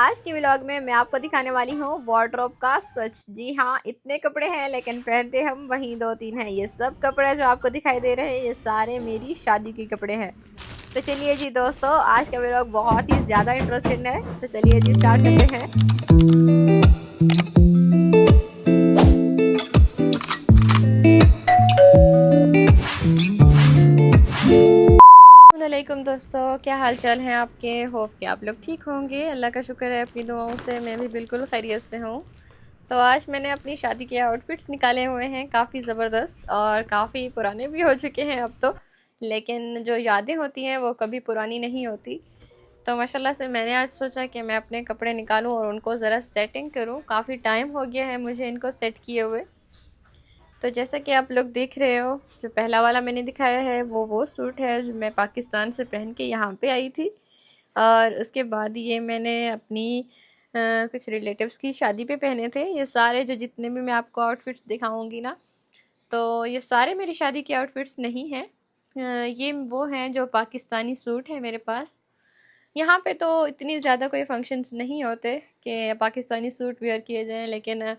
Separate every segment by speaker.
Speaker 1: आज के व्लॉग में मैं आपको दिखाने वाली हूँ वार्डरोब का सच। जी हाँ, इतने कपड़े हैं लेकिन पहनते हम वहीं दो तीन हैं। ये सब कपड़े जो आपको दिखाई दे रहे हैं ये सारे मेरी शादी के कपड़े हैं। तो चलिए जी दोस्तों, आज का व्लॉग बहुत ही ज़्यादा इंटरेस्टिंग है। तो चलिए जी स्टार्ट करते हैं। वालेकुम दोस्तों, क्या हाल चाल है आपके। होप कि आप लोग ठीक होंगे। अल्लाह का शुक्र है, अपनी दुआओं से मैं भी बिल्कुल खैरियत से हूँ। तो आज मैंने अपनी शादी के आउटफिट्स निकाले हुए हैं, काफ़ी ज़बरदस्त और काफ़ी पुराने भी हो चुके हैं अब तो, लेकिन जो यादें होती हैं वो कभी पुरानी नहीं होती। तो माशाल्लाह से मैंने आज सोचा कि मैं अपने कपड़े निकालूं और उनको ज़रा सेटिंग करूं। काफ़ी टाइम हो गया है मुझे इनको सेट किए हुए। तो जैसा कि आप लोग देख रहे हो, जो पहला वाला मैंने दिखाया है वो सूट है जो मैं पाकिस्तान से पहन के यहाँ पे आई थी। और उसके बाद ये मैंने अपनी कुछ रिलेटिव्स की शादी पे पहने थे। ये सारे जो जितने भी मैं आपको आउटफिट्स दिखाऊंगी ना, तो ये सारे मेरी शादी के आउटफिट्स नहीं हैं। ये वो हैं जो पाकिस्तानी सूट है मेरे पास। यहाँ पे तो इतनी ज़्यादा कोई फंक्शंस नहीं होते कि पाकिस्तानी सूट वेयर किए जाएं, लेकिन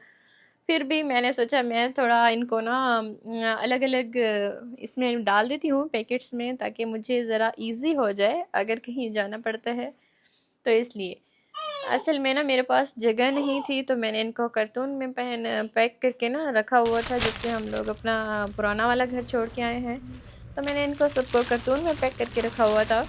Speaker 1: फिर भी मैंने सोचा मैं थोड़ा इनको ना अलग अलग इसमें डाल देती हूँ पैकेट्स में, ताकि मुझे ज़रा इजी हो जाए अगर कहीं जाना पड़ता है। तो इसलिए असल में ना मेरे पास जगह नहीं थी, तो मैंने इनको कार्टून में पैक करके ना रखा हुआ था। जब से हम लोग अपना पुराना वाला घर छोड़ के आए हैं, तो मैंने इनको सबको कार्टून में पैक करके रखा हुआ था।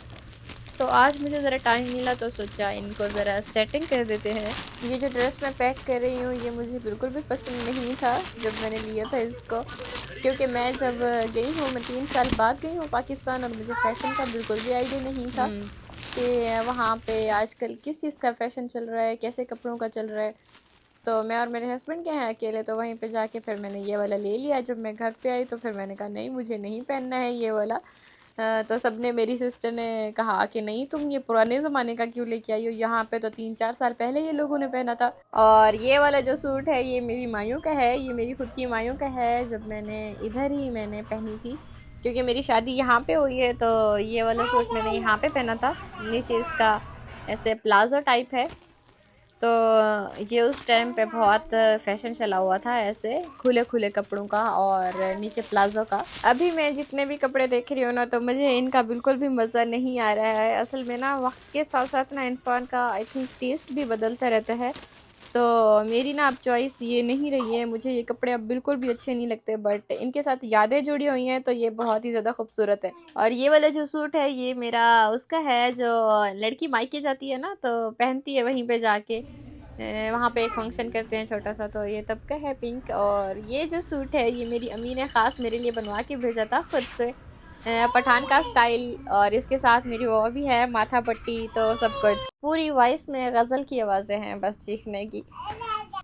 Speaker 1: तो आज मुझे ज़रा टाइम मिला तो सोचा इनको ज़रा सेटिंग कर देते हैं। ये जो ड्रेस मैं पैक कर रही हूँ ये मुझे बिल्कुल भी पसंद नहीं था जब मैंने लिया था इसको, क्योंकि मैं जब गई हूँ, मैं 3 साल बाद गई हूँ पाकिस्तान, और मुझे फ़ैशन का बिल्कुल भी आइडिया नहीं था कि वहाँ पे आजकल किस चीज़ का फ़ैशन चल रहा है, कैसे कपड़ों का चल रहा है। तो मैं और मेरे हस्बैंड के हैं अकेले, तो वहीं पे जाके फिर मैंने ये वाला ले लिया। जब मैं घर पे आई तो फिर मैंने कहा नहीं, मुझे नहीं पहनना है ये वाला। तो सबने, मेरी सिस्टर ने कहा कि नहीं तुम ये पुराने ज़माने का क्यों लेके आई हो, यहाँ पे तो 3-4 साल पहले ये लोगों ने पहना था। और ये वाला जो सूट है ये मेरी मायूं का है, ये मेरी खुद की मायूं का है। जब मैंने इधर ही मैंने पहनी थी, क्योंकि मेरी शादी यहाँ पे हुई है, तो ये वाला सूट मैंने यहाँ पे पहना था। नीचे इसका ऐसे प्लाजो टाइप है, तो ये उस टाइम पे बहुत फैशन चला हुआ था, ऐसे खुले खुले कपड़ों का और नीचे प्लाजो का। अभी मैं जितने भी कपड़े देख रही हूँ ना, तो मुझे इनका बिल्कुल भी मज़ा नहीं आ रहा है। असल में ना वक्त के साथ साथ ना इंसान का आई थिंक टेस्ट भी बदलता रहता है। तो मेरी ना अब चॉइस ये नहीं रही है, मुझे ये कपड़े अब बिल्कुल भी अच्छे नहीं लगते, बट इनके साथ यादें जुड़ी हुई हैं तो ये बहुत ही ज़्यादा खूबसूरत है। और ये वाला जो सूट है ये मेरा उसका है, जो लड़की मायके जाती है ना तो पहनती है वहीं पे जाके। वहाँ पे एक फंक्शन करते हैं छोटा सा, तो ये तब का है पिंक। और ये जो सूट है ये मेरी अम्मी ने ख़ास मेरे लिए बनवा के भेजा था खुद से, पठान का स्टाइल। और इसके साथ मेरी वो भी है माथा पट्टी, तो सब कुछ पूरी वॉइस में गज़ल की आवाज़ें हैं बस चीखने की।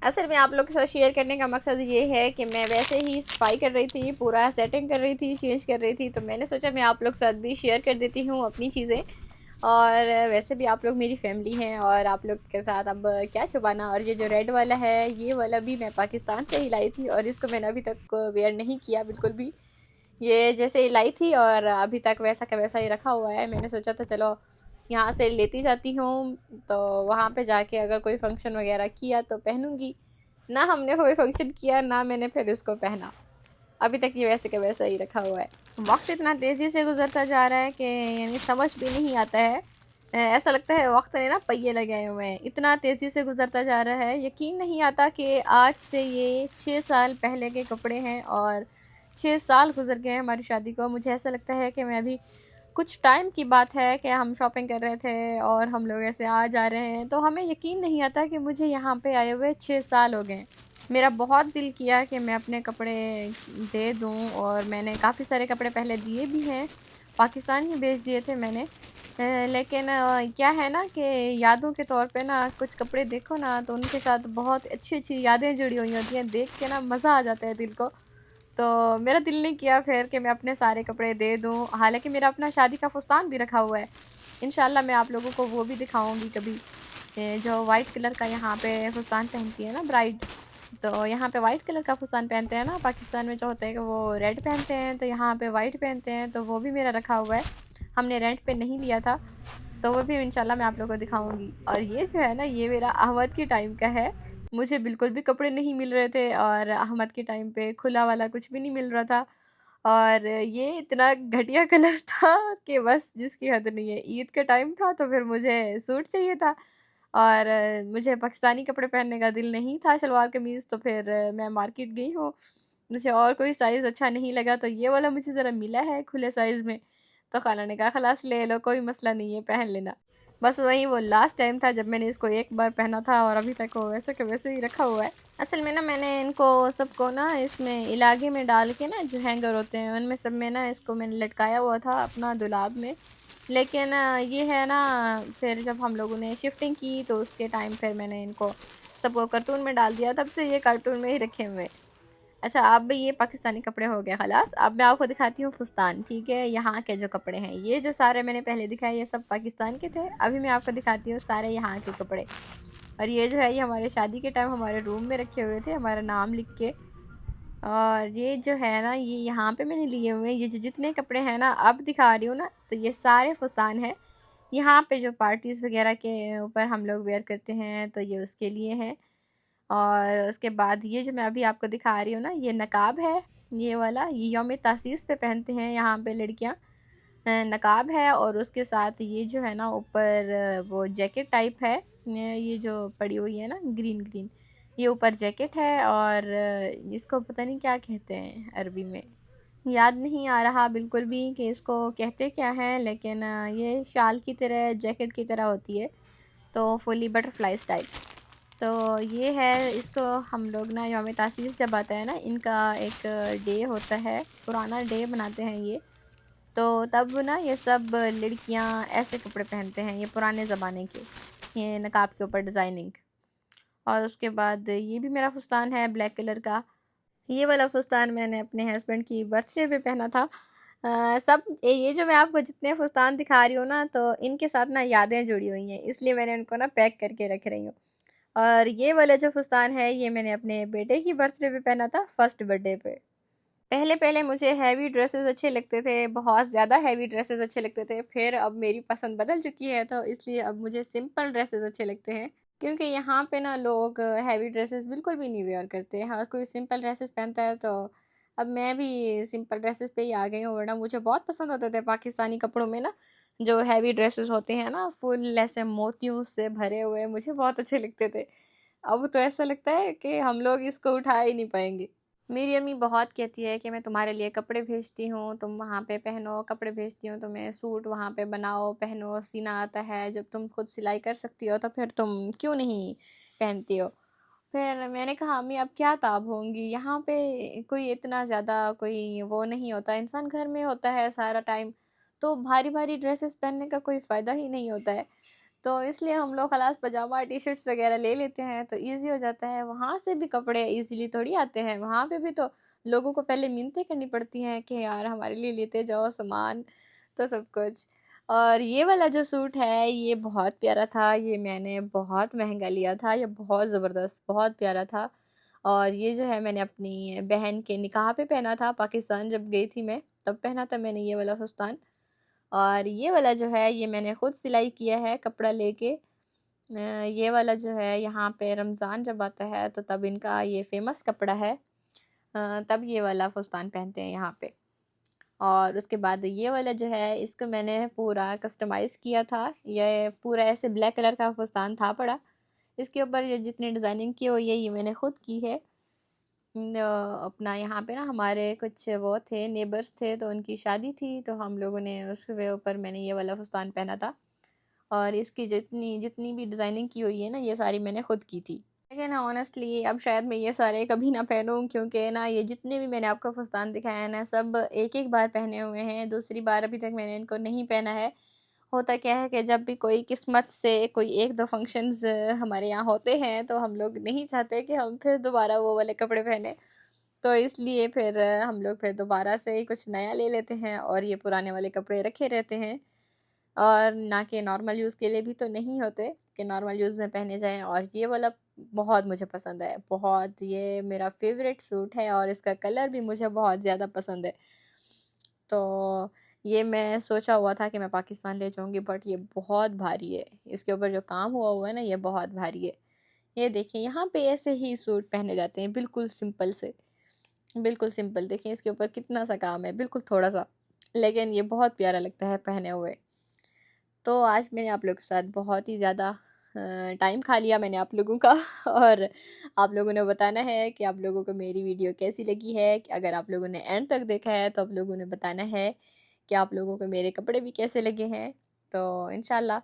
Speaker 1: असल में आप लोग के साथ शेयर करने का मकसद ये है कि मैं वैसे ही सफाई कर रही थी, पूरा सेटिंग कर रही थी, चेंज कर रही थी, तो मैंने सोचा मैं आप लोग के साथ भी शेयर कर देती हूँ अपनी चीज़ें। और वैसे भी आप लोग मेरी फैमिली हैं और आप लोग के साथ अब क्या छुपाना। और ये जो रेड वाला है ये वाला भी मैं पाकिस्तान से ही लाई थी, और इसको मैंने अभी तक वेयर नहीं किया बिल्कुल भी। ये जैसे लाई थी और अभी तक वैसा का वैसा ही रखा हुआ है। मैंने सोचा था चलो यहाँ से लेती जाती हूँ, तो वहाँ पे जाके अगर कोई फंक्शन वगैरह किया तो पहनूँगी। ना हमने कोई फंक्शन किया, ना मैंने फिर इसको पहना, अभी तक ये वैसे का वैसा ही रखा हुआ है। वक्त इतना तेज़ी से गुजरता जा रहा है कि यानी समझ भी नहीं आता है। ऐसा लगता है वक्त ने ना पहिए लगाए हुए हैं, इतना तेज़ी से गुजरता जा रहा है। यकीन नहीं आता कि आज से ये 6 साल पहले के कपड़े हैं और 6 साल गुजर गए हैं हमारी शादी को। मुझे ऐसा लगता है कि मैं अभी कुछ टाइम की बात है कि हम शॉपिंग कर रहे थे और हम लोग ऐसे आ जा रहे हैं, तो हमें यकीन नहीं आता कि मुझे यहाँ पे आए हुए 6 साल हो गए। मेरा बहुत दिल किया कि मैं अपने कपड़े दे दूँ, और मैंने काफ़ी सारे कपड़े पहले दिए भी हैं, पाकिस्तान ही भेज दिए थे मैंने। लेकिन क्या है ना कि यादों के तौर पे ना कुछ कपड़े देखो ना तो उनके साथ बहुत अच्छी अच्छी यादें जुड़ी हुई होती हैं, देख के ना मज़ा आ जाता है दिल को। तो मेरा दिल नहीं किया फिर कि मैं अपने सारे कपड़े दे दूँ। हालांकि मेरा अपना शादी का फुस्तान भी रखा हुआ है, इंशाल्लाह मैं आप लोगों को वो भी दिखाऊंगी कभी। जो वाइट कलर का यहाँ पे फुस्तान पहनती है ना ब्राइड, तो यहाँ पे वाइट कलर का फुस्तान पहनते हैं ना। पाकिस्तान में जो होता है कि वो रेड पहनते हैं, तो यहाँ पे वाइट पहनते हैं, तो वो भी मेरा रखा हुआ है। हमने रेंट पे नहीं लिया था, तो वो भी इंशाल्लाह मैं आप लोगों को दिखाऊंगी। और ये जो है ना, ये मेरा अहमद के टाइम का है। मुझे बिल्कुल भी कपड़े नहीं मिल रहे थे और अहमद के टाइम पे खुला वाला कुछ भी नहीं मिल रहा था। और ये इतना घटिया कलर था कि बस जिसकी हद नहीं है। ईद का टाइम था तो फिर मुझे सूट चाहिए था और मुझे पाकिस्तानी कपड़े पहनने का दिल नहीं था, शलवार कमीज़। तो फिर मैं मार्केट गई हूँ, मुझे और कोई साइज़ अच्छा नहीं लगा तो ये वाला मुझे ज़रा मिला है खुले साइज़ में। तो खाला ने कहा खलास ले लो, कोई मसला नहीं है, पहन लेना। बस वही वो लास्ट टाइम था जब मैंने इसको एक बार पहना था और अभी तक वो वैसे के वैसे ही रखा हुआ है। असल में ना मैंने इनको सबको ना इसमें इलाके में डाल के ना, जो हैंगर होते हैं उनमें सब में ना इसको मैंने लटकाया हुआ था अपना दुलाब में। लेकिन ये है ना, फिर जब हम लोगों ने शिफ्टिंग की तो उसके टाइम फिर मैंने इनको सबको कार्टून में डाल दिया, तब से ये कार्टून में ही रखे हुए हैं। अच्छा, अब ये पाकिस्तानी कपड़े हो गए खलास। अब मैं आपको दिखाती हूँ फुस्तान, ठीक है। यहाँ के जो कपड़े हैं, ये जो सारे मैंने पहले दिखाए ये सब पाकिस्तान के थे। अभी मैं आपको दिखाती हूँ सारे यहाँ के कपड़े। और ये जो है, ये हमारे शादी के टाइम हमारे रूम में रखे हुए थे, हमारा नाम लिख के। और ये जो है ना, ये यहाँ पे मैंने लिए हुए हैं। ये जो जितने कपड़े हैं ना अब दिखा रही हूँ ना, तो ये सारे फुस्तान है। यहाँ पे जो पार्टीज़ वगैरह के ऊपर हम लोग वेयर करते हैं तो ये उसके लिए है। और उसके बाद ये जो मैं अभी आपको दिखा रही हूँ ना, ये नकाब है। ये वाला ये यौम तासीस पे पहनते हैं यहाँ पे लड़कियाँ। नकाब है और उसके साथ ये जो है ना ऊपर वो जैकेट टाइप है। ये जो पड़ी हुई है ना ग्रीन ग्रीन, ये ऊपर जैकेट है। और इसको पता नहीं क्या कहते हैं अरबी में, याद नहीं आ रहा बिल्कुल भी कि इसको कहते क्या हैं। लेकिन ये शाल की तरह जैकेट की तरह होती है, तो फुली बटरफ्लाइज टाइप। तो ये है, इसको हम लोग ना यौम तासीस जब आता है ना, इनका एक डे होता है, पुराना डे बनाते हैं ये। तो तब ना ये सब लड़कियां ऐसे कपड़े पहनते हैं, ये पुराने ज़माने के, ये नकाब के ऊपर डिज़ाइनिंग। और उसके बाद ये भी मेरा फुस्तान है ब्लैक कलर का। ये वाला फुस्तान मैंने अपने हस्बैंड की बर्थडे पे पहना था। सब ये जो मैं आपको जितने फुस्तान दिखा रही हूँ ना, तो इनके साथ ना यादें जुड़ी हुई हैं, इसलिए मैंने उनको ना पैक करके रख रही हूँ। और ये वाला जो फुस्तान है, ये मैंने अपने बेटे की बर्थडे पे पहना था, फर्स्ट बर्थडे पे। पहले पहले मुझे हैवी ड्रेसेस अच्छे लगते थे, बहुत ज़्यादा हैवी ड्रेसेस अच्छे लगते थे। फिर अब मेरी पसंद बदल चुकी है, तो इसलिए अब मुझे सिंपल ड्रेसेस अच्छे लगते हैं। क्योंकि यहाँ पे ना लोग हैवी ड्रेसेस बिल्कुल भी नहीं वेयर करते, हर कोई सिंपल ड्रेसेस पहनता है। तो अब मैं भी सिंपल ड्रेसेस पे ही आ गई हूँ, वरना मुझे बहुत पसंद होते थे पाकिस्तानी कपड़ों में ना, जो हैवी ड्रेसेस होते हैं ना, फुल ऐसे मोतियों से भरे हुए, मुझे बहुत अच्छे लगते थे। अब तो ऐसा लगता है कि हम लोग इसको उठा ही नहीं पाएंगे। मेरी अम्मी बहुत कहती है कि मैं तुम्हारे लिए कपड़े भेजती हूँ, तुम वहाँ पे पहनो, कपड़े भेजती हूँ तुम्हें, सूट वहाँ पे बनाओ, पहनो, सीना आता है, जब तुम खुद सिलाई कर सकती हो तो फिर तुम क्यों नहीं पहनती हो। फिर मैंने कहा अम्मी अब क्या ताब होंगी, यहाँ पे कोई इतना ज़्यादा कोई वो नहीं होता, इंसान घर में होता है सारा टाइम, तो भारी भारी ड्रेसेस पहनने का कोई फ़ायदा ही नहीं होता है। तो इसलिए हम लोग खलास पजामा टी शर्ट्स वगैरह ले लेते हैं, तो ईज़ी हो जाता है। वहाँ से भी कपड़े ईज़िली थोड़ी आते हैं, वहाँ पे भी तो लोगों को पहले मिन्नतें करनी पड़ती हैं कि यार हमारे लिए लेते जाओ सामान, तो सब कुछ। और ये वाला जो सूट है ये बहुत प्यारा था, ये मैंने बहुत महंगा लिया था, ये बहुत ज़बरदस्त बहुत प्यारा था। और ये जो है मैंने अपनी बहन के निकाह पे पहना था, पाकिस्तान जब गई थी मैं तब पहना था मैंने ये वाला फुस्तान। और ये वाला जो है ये मैंने खुद सिलाई किया है कपड़ा लेके। ये वाला जो है यहाँ पे रमज़ान जब आता है तो तब इनका ये फेमस कपड़ा है। तब ये वाला फुस्तान पहनते हैं यहाँ पे। और उसके बाद ये वाला जो है इसको मैंने पूरा कस्टमाइज़ किया था, ये पूरा ऐसे ब्लैक कलर का फुस्तान था पड़ा, इसके ऊपर ये जितनी डिज़ाइनिंग की हुई है ये मैंने खुद की है। अपना यहाँ पे ना हमारे कुछ वो थे, नेबर्स थे, तो उनकी शादी थी तो हम लोगों ने उसके ऊपर मैंने ये वाला फुस्तान पहना था। और इसकी जितनी जितनी भी डिज़ाइनिंग की हुई है ना, ये सारी मैंने खुद की थी। लेकिन ऑनेस्टली अब शायद मैं ये सारे कभी ना पहनूँ, क्योंकि ना ये जितने भी मैंने आपको फुस्तान दिखाए हैं ना, सब एक एक बार पहने हुए हैं, दूसरी बार अभी तक मैंने इनको नहीं पहना है। होता क्या है कि जब भी कोई किस्मत से कोई एक दो फंक्शंस हमारे यहाँ होते हैं तो हम लोग नहीं चाहते कि हम फिर दोबारा वो वाले कपड़े पहने, तो इसलिए फिर हम लोग फिर दोबारा से ही कुछ नया ले लेते हैं और ये पुराने वाले कपड़े रखे रहते हैं। और ना कि नॉर्मल यूज़ के लिए भी तो नहीं होते कि नॉर्मल यूज़ में पहने जाएँ। और ये वाला बहुत मुझे पसंद है, बहुत, ये मेरा फेवरेट सूट है और इसका कलर भी मुझे बहुत ज़्यादा पसंद है। तो ये मैं सोचा हुआ था कि मैं पाकिस्तान ले जाऊंगी, बट ये बहुत भारी है। इसके ऊपर जो काम हुआ है ना, ये बहुत भारी है। ये देखिए, यहाँ पे ऐसे ही सूट पहने जाते हैं, बिल्कुल सिंपल से, बिल्कुल सिंपल। देखिए इसके ऊपर कितना सा काम है, बिल्कुल थोड़ा सा, लेकिन ये बहुत प्यारा लगता है पहने हुए। तो आज मैंने आप लोगों के साथ बहुत ही ज़्यादा टाइम खा लिया मैंने आप लोगों का और आप लोगों ने बताना है कि आप लोगों को मेरी वीडियो कैसी लगी है। कि अगर आप लोगों ने एंड तक देखा है तो आप लोगों ने बताना है कि आप लोगों को मेरे कपड़े भी कैसे लगे हैं। तो इंशाल्लाह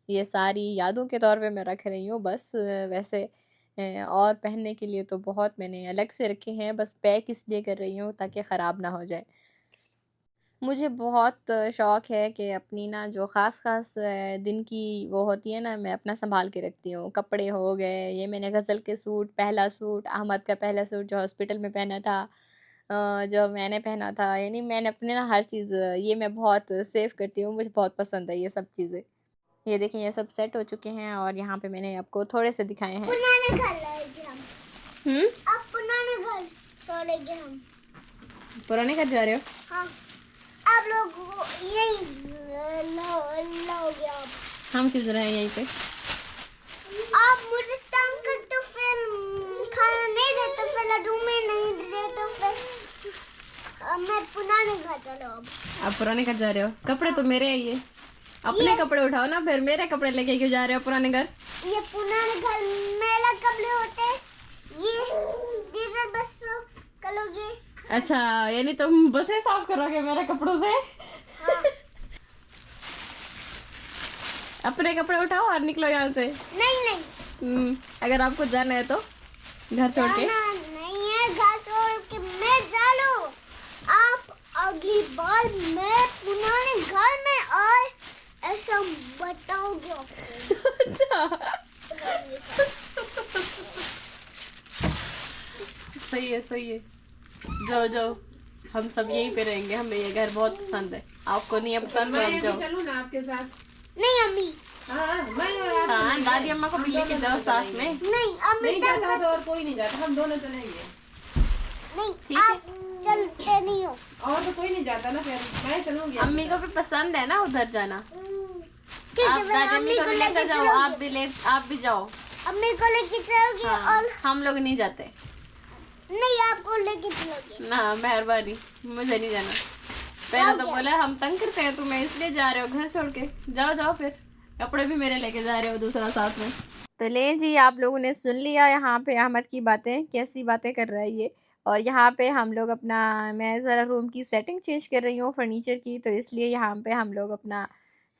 Speaker 1: ये सारी यादों के तौर पे मैं रख रही हूँ बस। वैसे और पहनने के लिए तो बहुत मैंने अलग से रखे हैं, बस पैक इसलिए कर रही हूँ ताकि ख़राब ना हो जाए। मुझे बहुत शौक़ है कि अपनी ना जो ख़ास ख़ास दिन की वो होती है ना, मैं अपना संभाल के रखती हूँ। कपड़े हो गए, ये मैंने गज़ल के सूट, पहला सूट, अहमद का पहला सूट जो हॉस्पिटल में पहना था, जो मैंने पहना था, यानी मैंने अपने ना हर चीज़ ये मैं बहुत सेव करती हूँ। मुझे बहुत पसंद है ये सब चीज़ें। ये देखें, ये सब सेट हो चुके हैं और यहाँ पे मैंने आपको थोड़े से दिखाए हैं।
Speaker 2: पुराने घर लाएंगे हम। अब पुराने घर छोड़ेंगे हम।
Speaker 1: पुराने घर जा रहे हो?
Speaker 2: हाँ। आप लोग यही लोगे आप। हम
Speaker 1: किस तरह हैं यहीं पे?
Speaker 2: आप मुझे तंग कर तो फिर खाना नहीं दे तो फिर लड्डू में नहीं दे तो फिर मैं पुराने घर चलो।
Speaker 1: अब पुराने घर जा रहे हो? कपड़े तो मेरे हैं ये। अपने कपड़े उठाओ ना, फिर मेरे कपड़े लेके क्यों जा रहे हो पुराने घर?
Speaker 2: ये पुराने घर मेरा कपड़े होते, ये डीजल बस करोगे।
Speaker 1: अच्छा, यानी तुम बसें साफ करोगे मेरे कपड़ों से?
Speaker 2: हाँ।
Speaker 1: अपने कपड़े उठाओ और निकलो यहाँ से।
Speaker 2: नहीं।
Speaker 1: अगर आपको जाना है तो घर छोड़ के।
Speaker 2: नहीं है, घर छोड़ के मैं जा लूं। आप अगली बार मैं पुराने घर में आए ऐसा बताओगे आपको।
Speaker 1: अच्छा। सही है, सही है। जाओ जाओ, हम सब यहीं पे रहेंगे, हमें ये घर बहुत पसंद है। आपको नहीं है पसंद तो आप जाओ।
Speaker 2: चलूं ना आपके साथ? नहीं अम्मी।
Speaker 1: हाँ, दादी अम्मा को भी लेके जाओ साथ में।
Speaker 2: नहीं अम्मी
Speaker 3: नहीं जाता तो और कोई नहीं जाता, हम दोनों चलेंगे।
Speaker 2: नहीं
Speaker 1: ठीक
Speaker 2: आप चलते नहीं हो।
Speaker 3: और तो कोई नहीं जाता ना, फिर मैं चलूंगी।
Speaker 1: अम्मी को भी पसंद है ना उधर जाना।
Speaker 2: ठीक है,
Speaker 1: आप दादी अम्मी को लेकर जाओ, आप भी जाओ।
Speaker 2: अम्मी को लेके चलोगे?
Speaker 1: हाँ,
Speaker 2: और
Speaker 1: हम लोग नहीं जाते।
Speaker 2: नहीं आपको लेके चलोगे
Speaker 1: ना, मेहरबानी, मुझे नहीं जाना। पहले तो बोला हम तंग करते हैं तुम्हें, इसलिए जा रहे हो घर छोड़ के। जाओ जाओ, फिर कपड़े भी मेरे लेके जा रहे हो दूसरा साथ में। तो ले जी, आप लोगों ने सुन लिया यहाँ पे अहमद की बातें, कैसी बातें कर रहा है ये। और यहाँ पे हम लोग अपना, मैं ज़रा रूम की सेटिंग चेंज कर रही हूँ फर्नीचर की, तो इसलिए यहाँ पे हम लोग अपना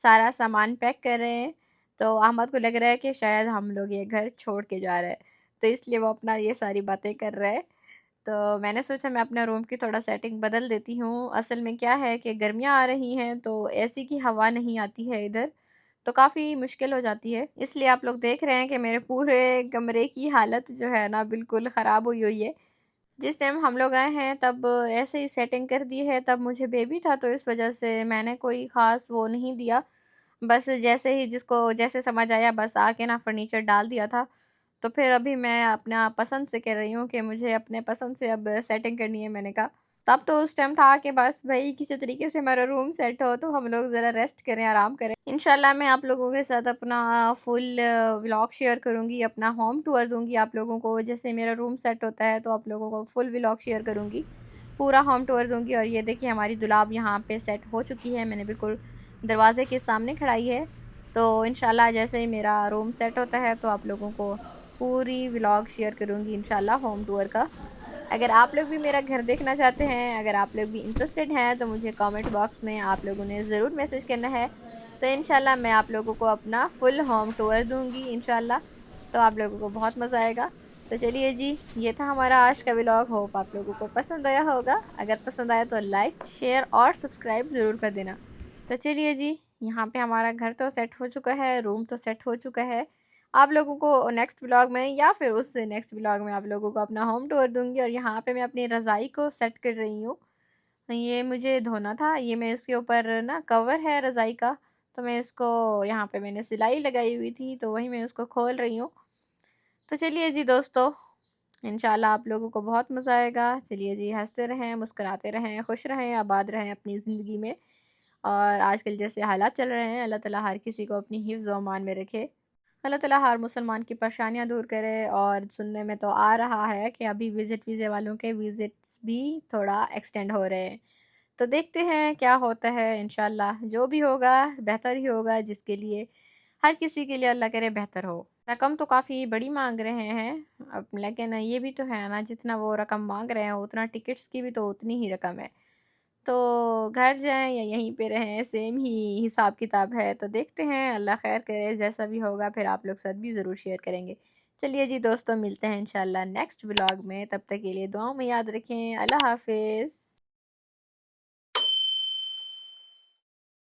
Speaker 1: सारा सामान पैक कर रहे हैं। तो अहमद को लग रहा है कि शायद हम लोग ये घर छोड़ के जा रहे हैं, तो इसलिए वो अपना ये सारी बातें कर रहा है। तो मैंने सोचा मैं अपना रूम की थोड़ा सेटिंग बदल देती हूँ। असल में क्या है कि गर्मियाँ आ रही हैं तो एसी की हवा नहीं आती है इधर, तो काफ़ी मुश्किल हो जाती है। इसलिए आप लोग देख रहे हैं कि मेरे पूरे कमरे की हालत जो है ना, बिल्कुल ख़राब हुई हुई है। जिस टाइम हम लोग आए हैं तब ऐसे ही सेटिंग कर दी है, तब मुझे बेबी था तो इस वजह से मैंने कोई ख़ास वो नहीं दिया। बस जैसे ही जिसको जैसे समझ आया बस आके ना फर्नीचर डाल दिया था। तो फिर अभी मैं अपना पसंद से कह रही हूँ कि मुझे अपने पसंद से अब सेटिंग करनी है। मैंने कहा तब तो उस टाइम था कि बस भाई किसी तरीके से हमारा रूम सेट हो तो हम लोग ज़रा रेस्ट करें, आराम करें। इंशाल्लाह मैं आप लोगों के साथ अपना फुल व्लॉग शेयर करूँगी, अपना होम टूर दूँगी आप लोगों को। जैसे मेरा रूम सेट होता है तो आप लोगों को फुल व्लॉग शेयर करूँगी, पूरा होम टूर दूँगी। और ये देखिए हमारी दुलाब यहाँ पे सेट हो चुकी है, मैंने बिल्कुल दरवाज़े के सामने खड़ाई है। तो इंशाल्लाह जैसे ही मेरा रूम सेट होता है तो आप लोगों को पूरी व्लॉग शेयर करूँगी इंशाल्लाह होम टूर का। अगर आप लोग भी मेरा घर देखना चाहते हैं, अगर आप लोग भी इंटरेस्टेड हैं तो मुझे कमेंट बॉक्स में आप लोगों ने ज़रूर मैसेज करना है। तो इंशाल्लाह मैं आप लोगों को अपना फुल होम टूर दूँगी इंशाल्लाह, तो आप लोगों को बहुत मज़ा आएगा। तो चलिए जी, ये था हमारा आज का व्लॉग। होप आप लोगों को पसंद आया होगा। अगर पसंद आया तो लाइक, शेयर और सब्सक्राइब ज़रूर कर देना। तो चलिए जी, यहाँ पे हमारा घर तो सेट हो चुका है, रूम तो सेट हो चुका है। आप लोगों को नेक्स्ट व्लॉग में या फिर उससे नेक्स्ट व्लॉग में आप लोगों को अपना होम टूर दूँगी। और यहाँ पे मैं अपनी रज़ाई को सेट कर रही हूँ, ये मुझे धोना था। ये मैं इसके ऊपर ना कवर है रज़ाई का, तो मैं इसको यहाँ पे मैंने सिलाई लगाई हुई थी तो वही मैं इसको खोल रही हूँ। तो चलिए जी दोस्तों, इंशाल्लाह आप लोगों को बहुत मज़ा आएगा। चलिए जी, हंसते रहें, मुस्कुराते रहें, खुश रहें, आबाद रहें अपनी ज़िंदगी में। और आजकल जैसे हालात चल रहे हैं, अल्लाह ताला हर किसी को अपनी हिफ्ज़ व अमान में रखे। अल्लाह ताला हर मुसलमान की परेशानियां दूर करे। और सुनने में तो आ रहा है कि अभी विज़िट वीज़े वालों के विज़िट्स भी थोड़ा एक्सटेंड हो रहे हैं। तो देखते हैं क्या होता है। इंशाल्लाह जो भी होगा बेहतर ही होगा, जिसके लिए हर किसी के लिए अल्लाह करे बेहतर हो। रकम तो काफ़ी बड़ी मांग रहे हैं अब, लेकिन ये भी तो है ना, जितना वो रकम मांग रहे हैं उतना टिकट्स की भी तो उतनी ही रकम है। तो घर जाएं या यहीं पे रहें, सेम ही हिसाब किताब है। तो देखते हैं, अल्लाह खैर करे, जैसा भी होगा फिर आप लोग साथ भी ज़रूर शेयर करेंगे। चलिए जी दोस्तों, मिलते हैं इंशाल्लाह नेक्स्ट व्लॉग में। तब तक के लिए दुआओं में याद रखें। अल्लाह हाफिज़।